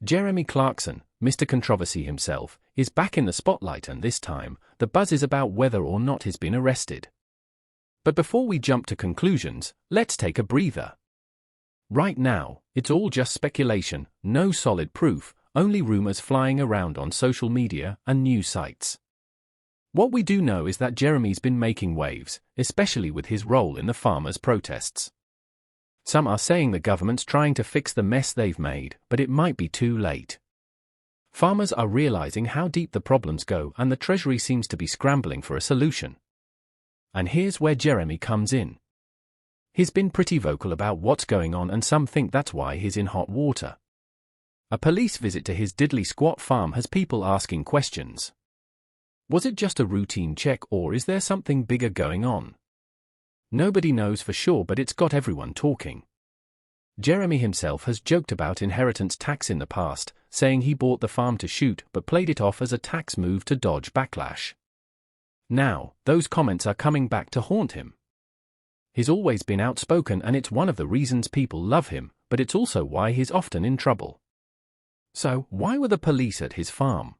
Jeremy Clarkson, Mr. Controversy himself, is back in the spotlight, and this time, the buzz is about whether or not he's been arrested. But before we jump to conclusions, let's take a breather. Right now, it's all just speculation, no solid proof, only rumors flying around on social media and news sites. What we do know is that Jeremy's been making waves, especially with his role in the farmers' protests. Some are saying the government's trying to fix the mess they've made, but it might be too late. Farmers are realizing how deep the problems go, and the Treasury seems to be scrambling for a solution. And here's where Jeremy comes in. He's been pretty vocal about what's going on, and some think that's why he's in hot water. A police visit to his diddly squat farm has people asking questions. Was it just a routine check, or is there something bigger going on? Nobody knows for sure, but it's got everyone talking. Jeremy himself has joked about inheritance tax in the past, saying he bought the farm to shoot but played it off as a tax move to dodge backlash. Now, those comments are coming back to haunt him. He's always been outspoken, and it's one of the reasons people love him, but it's also why he's often in trouble. So, why were the police at his farm?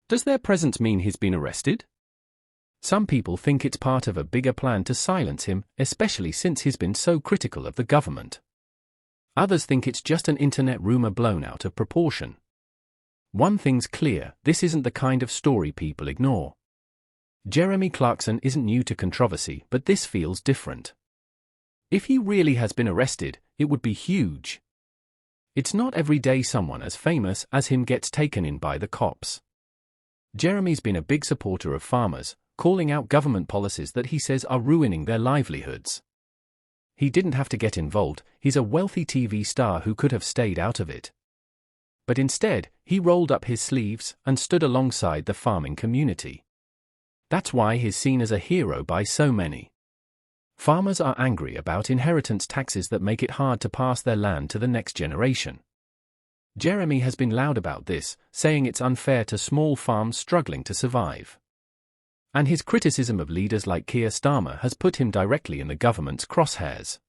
Does their presence mean he's been arrested? Some people think it's part of a bigger plan to silence him, especially since he's been so critical of the government. Others think it's just an internet rumor blown out of proportion. One thing's clear, this isn't the kind of story people ignore. Jeremy Clarkson isn't new to controversy, but this feels different. If he really has been arrested, it would be huge. It's not every day someone as famous as him gets taken in by the cops. Jeremy's been a big supporter of farmers, calling out government policies that he says are ruining their livelihoods. He didn't have to get involved, he's a wealthy TV star who could have stayed out of it. But instead, he rolled up his sleeves and stood alongside the farming community. That's why he's seen as a hero by so many. Farmers are angry about inheritance taxes that make it hard to pass their land to the next generation. Jeremy has been loud about this, saying it's unfair to small farms struggling to survive. And his criticism of leaders like Keir Starmer has put him directly in the government's crosshairs.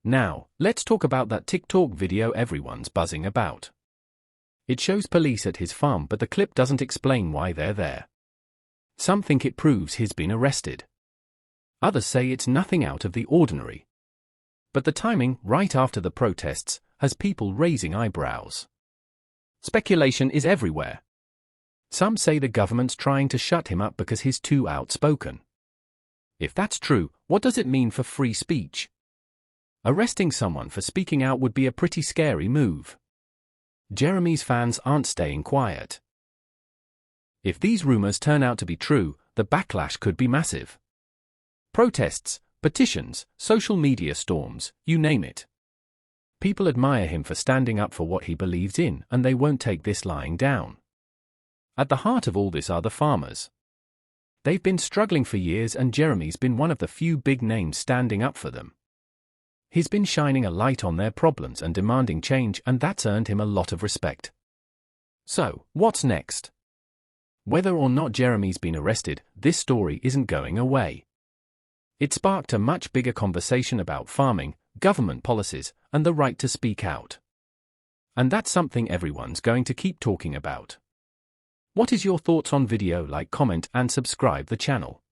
Now, let's talk about that TikTok video everyone's buzzing about. It shows police at his farm, but the clip doesn't explain why they're there. Some think it proves he's been arrested. Others say it's nothing out of the ordinary. But the timing, right after the protests, has people raising eyebrows. Speculation is everywhere. Some say the government's trying to shut him up because he's too outspoken. If that's true, what does it mean for free speech? Arresting someone for speaking out would be a pretty scary move. Jeremy's fans aren't staying quiet. If these rumors turn out to be true, the backlash could be massive. Protests, petitions, social media storms, you name it. People admire him for standing up for what he believes in, and they won't take this lying down. At the heart of all this are the farmers. They've been struggling for years, and Jeremy's been one of the few big names standing up for them. He's been shining a light on their problems and demanding change, and that's earned him a lot of respect. So, what's next? Whether or not Jeremy's been arrested, this story isn't going away. It sparked a much bigger conversation about farming, government policies, and the right to speak out. And that's something everyone's going to keep talking about. What is your thoughts on video? Like, comment, and subscribe the channel.